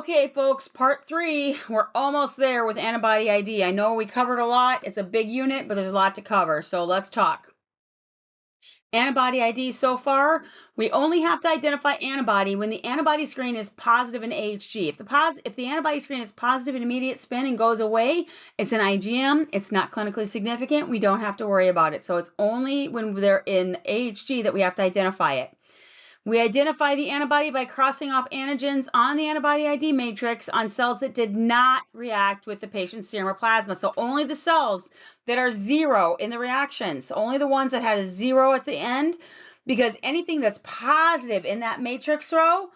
Okay, folks, part 3. We're almost there with antibody ID. I know we covered a lot. It's a big unit, but there's a lot to cover. So let's talk. Antibody ID so far, we only have to identify antibody when the antibody screen is positive in AHG. If the antibody screen is positive in immediate spin and goes away, it's an IgM. It's not clinically significant. We don't have to worry about it. So it's only when they're in AHG that we have to identify it. We identify the antibody by crossing off antigens on the antibody ID matrix on cells that did not react with the patient's serum or plasma. So only the cells that are 0 in the reactions, only the ones that had a 0 at the end, because anything that's positive in that matrix row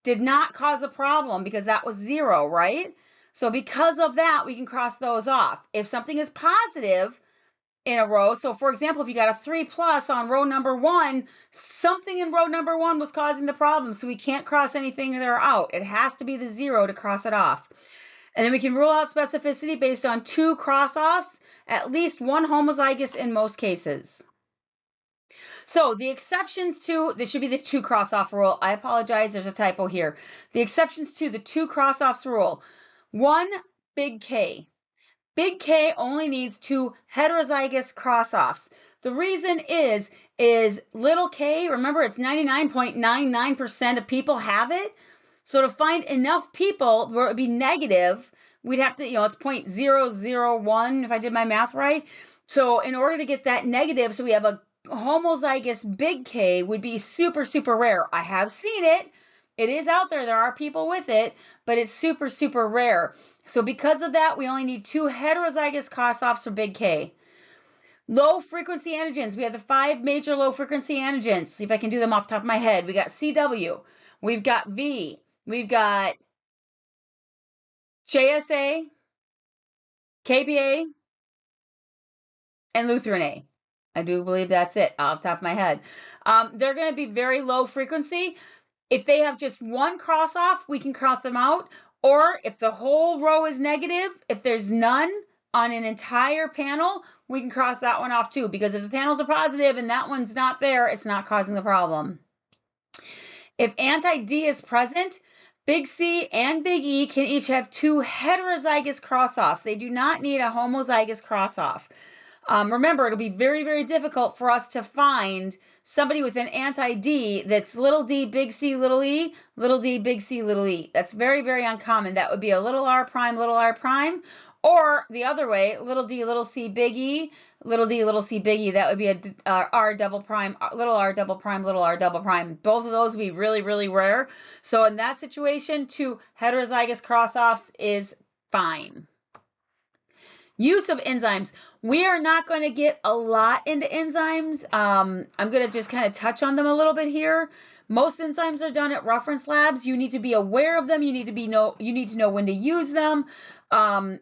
did not cause a problem because that was 0, right? So because of that, we can cross those off. If something is positive in a row. So for example, if you got a 3+ on row number 1, something in row number 1 was causing the problem. So we can't cross anything there out. It has to be the 0 to cross it off. And then we can rule out specificity based on 2 cross-offs, at least 1 homozygous in most cases. So the exceptions to, this should be the 2 cross-off rule. I apologize, there's a typo here. The exceptions to the 2 cross-offs rule. 1, big K. Big K only needs 2 heterozygous cross-offs. The reason is little k, remember it's 99.99% of people have it. So to find enough people where it would be negative, we'd have to, it's 0.001 if I did my math right. So in order to get that negative, so we have a homozygous big K would be super, super rare. I have seen it. It is out there. There are people with it, but it's super, super rare. So because of that, we only need 2 heterozygous cross-offs for big K. Low frequency antigens. We have the 5 major low frequency antigens. See if I can do them off the top of my head. We got CW. We've got V. We've got JSA, KBA, and Lutheran A. I do believe that's it off the top of my head. They're going to be very low frequency. If they have just 1 cross-off, we can cross them out. Or if the whole row is negative, if there's none on an entire panel, we can cross that one off too. Because if the panels are positive and that one's not there, it's not causing the problem. If anti-D is present, big C and big E can each have 2 heterozygous cross-offs. They do not need a homozygous cross-off. Remember, it'll be very, very difficult for us to find somebody with an anti-D that's little d, big C, little e, little d, big C, little e. That's very, very uncommon. That would be a little r prime, or the other way, little d, little c, big E, little d, little c, big E. That would be a r double prime, little r double prime, little r double prime. Both of those would be really, really rare. So in that situation, 2 heterozygous cross-offs is fine. Use of enzymes. We are not going to get a lot into enzymes. I'm going to just kind of touch on them a little bit here. Most enzymes are done at reference labs. You need to be aware of them. You need to know when to use them.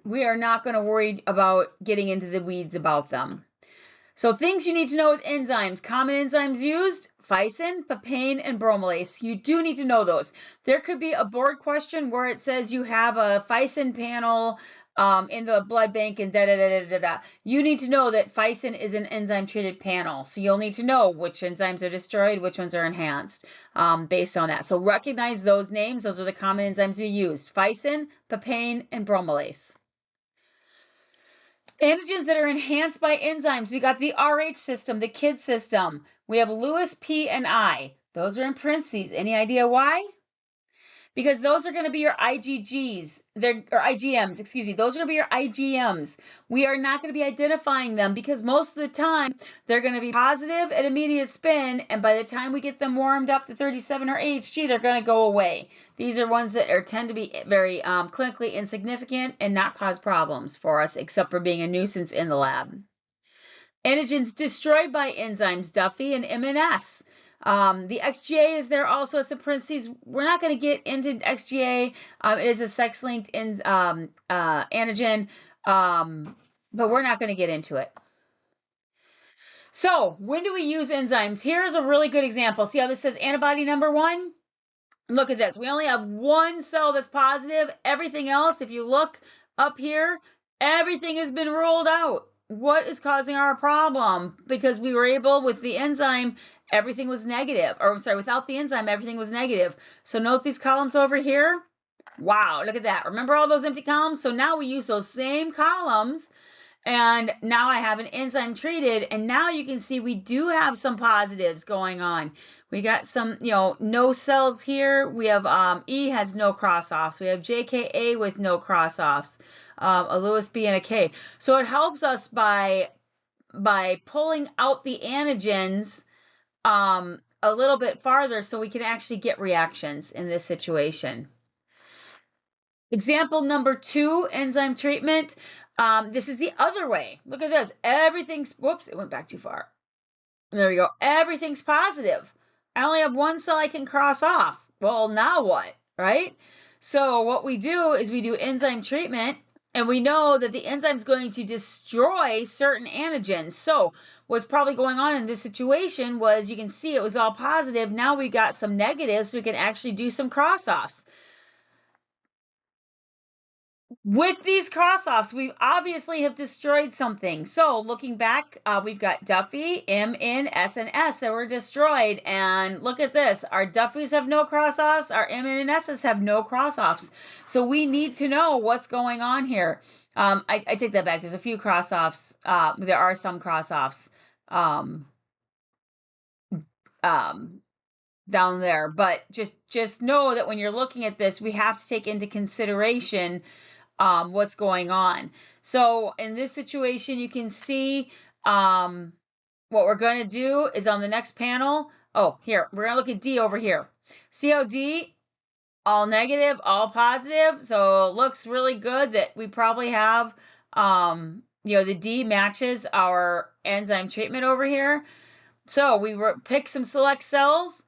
We are not going to worry about getting into the weeds about them. So things you need to know with enzymes. Common enzymes used: physin, papain, and bromylase. You do need to know those. There could be a board question where it says you have a physin panel in the blood bank and da-da-da-da-da-da. You need to know that physin is an enzyme-treated panel. So you'll need to know which enzymes are destroyed, which ones are enhanced based on that. So recognize those names. Those are the common enzymes we use: physin, papain, and bromylase. Antigens that are enhanced by enzymes. We got the RH system, the KID system. We have Lewis, P, and I. Those are in parentheses. Any idea why? Because those are going to be your IgGs, or IgMs, excuse me. Those are going to be your IgMs. We are not going to be identifying them because most of the time they're going to be positive at immediate spin, and by the time we get them warmed up to 37 or AHG, they're going to go away. These are ones that tend to be very clinically insignificant and not cause problems for us, except for being a nuisance in the lab. Antigens destroyed by enzymes, Duffy and MNS. The XGA is there also. It's in parentheses. We're not going to get into XGA. It is a sex-linked antigen, but we're not going to get into it. So when do we use enzymes? Here's a really good example. See how this says antibody number 1? Look at this. We only have 1 cell that's positive. Everything else, if you look up here, everything has been ruled out. What is causing our problem? Because we were able, with the enzyme, everything was negative. Or I'm sorry, without the enzyme, everything was negative. So note these columns over here. Wow, look at that. Remember all those empty columns? So now we use those same columns, and now I have an enzyme treated, and now you can see we do have some positives going on. We got some, no cells here. We have E has no cross-offs. We have JKA with no cross-offs, a Lewis B and a K. So it helps us by pulling out the antigens a little bit farther so we can actually get reactions in this situation. Example number 2, enzyme treatment. This is the other way. Look at this. Everything's, whoops, it went back too far. There we go. Everything's positive. I only have one cell I can cross off. Well, now what, right? So what we do is we do enzyme treatment, and we know that the enzyme is going to destroy certain antigens. So what's probably going on in this situation was, you can see it was all positive. Now we got some negatives, so we can actually do some cross-offs. With these cross-offs, we obviously have destroyed something. So looking back, we've got Duffy, M, N, S, and S that were destroyed. And look at this. Our Duffys have no cross-offs. Our M, N, and S's have no cross-offs. So we need to know what's going on here. I take that back. There's a few cross-offs. There are some cross-offs down there. But just know that when you're looking at this, we have to take into consideration what's going on. So in this situation, you can see what we're going to do is on the next panel. Oh, here, we're going to look at D over here. COD, all negative, all positive. So it looks really good that we probably have, the D matches our enzyme treatment over here. So we pick some select cells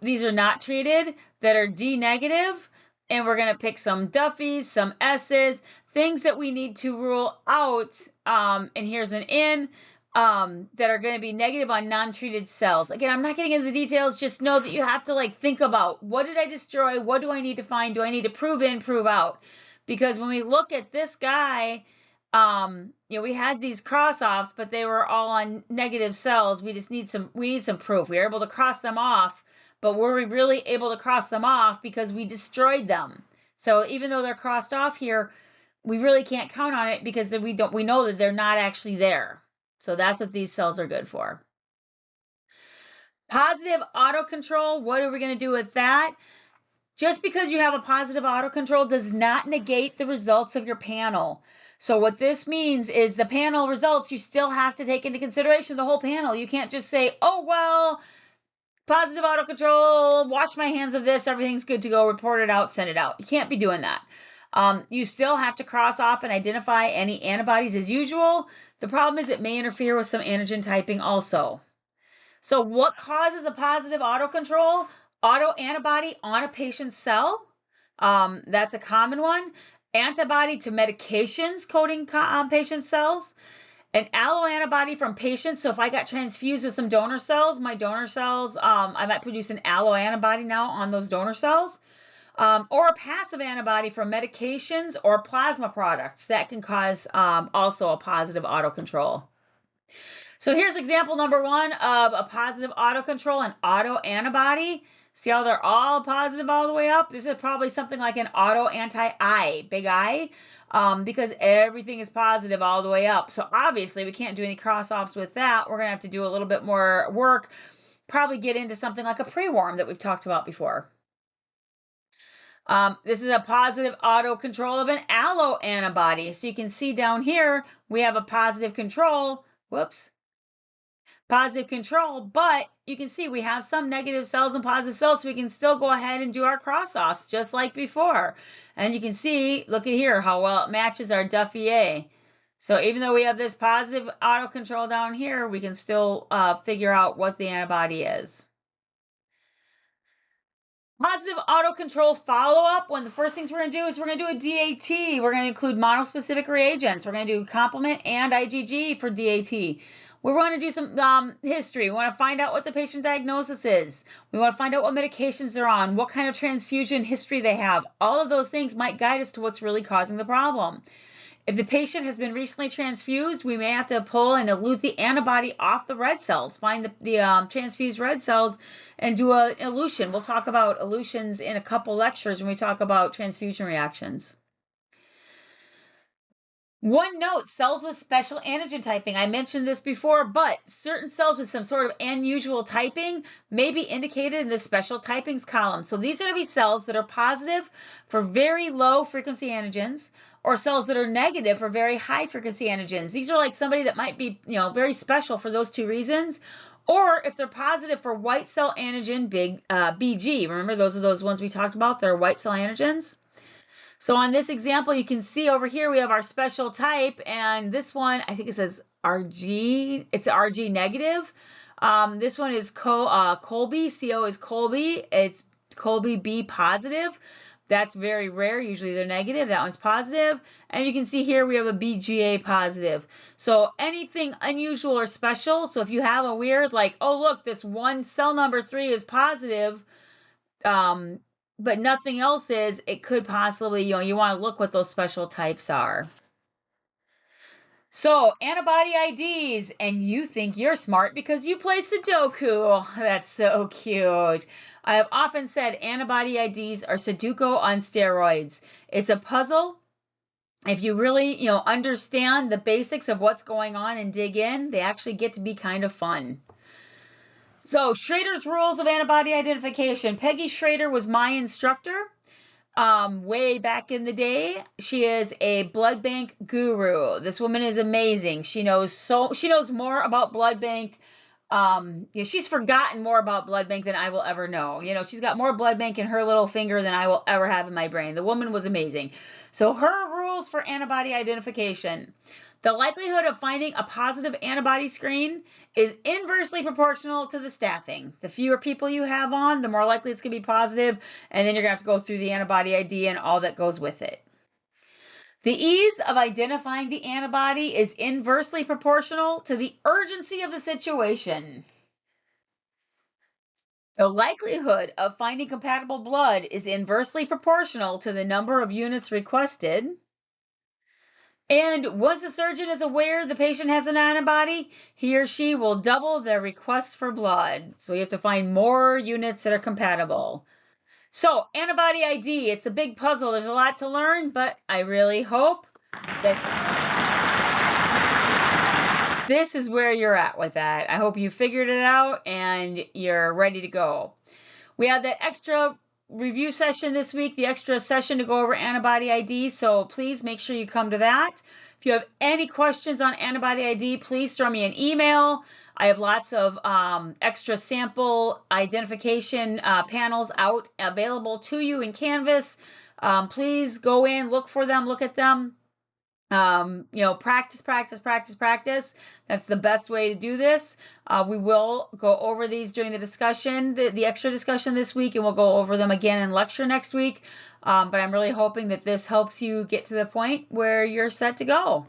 these are not treated that are D negative. And we're going to pick some Duffys, some S's, things that we need to rule out. And here's an N that are going to be negative on non-treated cells. Again, I'm not getting into the details. Just know that you have to think about, what did I destroy? What do I need to find? Do I need to prove in, prove out? Because when we look at this guy, we had these cross-offs, but they were all on negative cells. We need some proof. We were able to cross them off. But were we really able to cross them off because we destroyed them? So even though they're crossed off here, we really can't count on it because we know that they're not actually there. So that's what these cells are good for. Positive autocontrol, what are we going to do with that? Just because you have a positive autocontrol does not negate the results of your panel. So what this means is the panel results, you still have to take into consideration the whole panel. You can't just say, oh, well, positive autocontrol, wash my hands of this, everything's good to go, report it out, send it out. You can't be doing that. You still have to cross off and identify any antibodies as usual. The problem is it may interfere with some antigen typing also. So what causes a positive autocontrol? Autoantibody on a patient's cell. That's a common one. Antibody to medications coating patient cells. An alloantibody from patients. So if I got transfused with some donor cells, my donor cells, I might produce an alloantibody now on those donor cells. Or a passive antibody from medications or plasma products. That can cause also a positive autocontrol. So here's example number 1 of a positive autocontrol, an autoantibody. See how they're all positive all the way up? This is probably something like an auto-anti-I, big I, because everything is positive all the way up. So obviously we can't do any cross-offs with that. We're going to have to do a little bit more work, probably get into something like a pre-warm that we've talked about before. This is a positive autocontrol of an alloantibody. So you can see down here, we have a positive control. Whoops. Positive control, but you can see we have some negative cells and positive cells, so we can still go ahead and do our cross-offs just like before. And you can see, look at here, how well it matches our Duffy A. So even though we have this positive autocontrol down here, we can still figure out what the antibody is. Positive autocontrol follow-up, one of the first things we're going to do is we're going to do a DAT. We're going to include monospecific reagents. We're going to do complement and IgG for DAT. We want to do some history. We want to find out what the patient diagnosis is. We want to find out what medications they're on, what kind of transfusion history they have. All of those things might guide us to what's really causing the problem. If the patient has been recently transfused, we may have to pull and elute the antibody off the red cells, find the transfused red cells and do an elution. We'll talk about elutions in a couple lectures when we talk about transfusion reactions. One note, cells with special antigen typing. I mentioned this before, but certain cells with some sort of unusual typing may be indicated in the special typings column. So these are going to be cells that are positive for very low frequency antigens, or cells that are negative for very high frequency antigens. These are like somebody that might be, very special for those two reasons. Or if they're positive for white cell antigen BG, remember those are those ones we talked about, they're white cell antigens. So on this example, you can see over here we have our special type, and this one, I think it says RG, it's RG negative. This one is Colby, CO is Colby, it's Colby B positive. That's very rare, usually they're negative, that one's positive. And you can see here we have a BGA positive. So anything unusual or special, so if you have a weird, like, oh look, this one cell number 3 is positive, but nothing else is, it could possibly, you want to look what those special types are. So antibody IDs, and you think you're smart because you play Sudoku. That's so cute. I have often said antibody IDs are Sudoku on steroids. It's a puzzle. If you really, understand the basics of what's going on and dig in, they actually get to be kind of fun. So Schrader's rules of antibody identification. Peggy Schrader was my instructor way back in the day. She is a blood bank guru. This woman is amazing. She knows more about blood bank. She's forgotten more about blood bank than I will ever know. She's got more blood bank in her little finger than I will ever have in my brain. The woman was amazing. So her rules for antibody identification. The likelihood of finding a positive antibody screen is inversely proportional to the staffing. The fewer people you have on, the more likely it's going to be positive, and then you're going to have to go through the antibody ID and all that goes with it. The ease of identifying the antibody is inversely proportional to the urgency of the situation. The likelihood of finding compatible blood is inversely proportional to the number of units requested. And once the surgeon is aware the patient has an antibody, he or she will double their request for blood. So we have to find more units that are compatible. So antibody ID, it's a big puzzle. There's a lot to learn, but I really hope that this is where you're at with that. I hope you figured it out and you're ready to go. We have that extra review session this week, the extra session to go over antibody ID, so please make sure you come to that. If you have any questions on antibody ID, please throw me an email. I have lots of extra sample identification panels out available to you in Canvas. Please go in, look for them, look at them. Practice. That's the best way to do this. We will go over these during the discussion, the extra discussion this week, and we'll go over them again in lecture next week. But I'm really hoping that this helps you get to the point where you're set to go.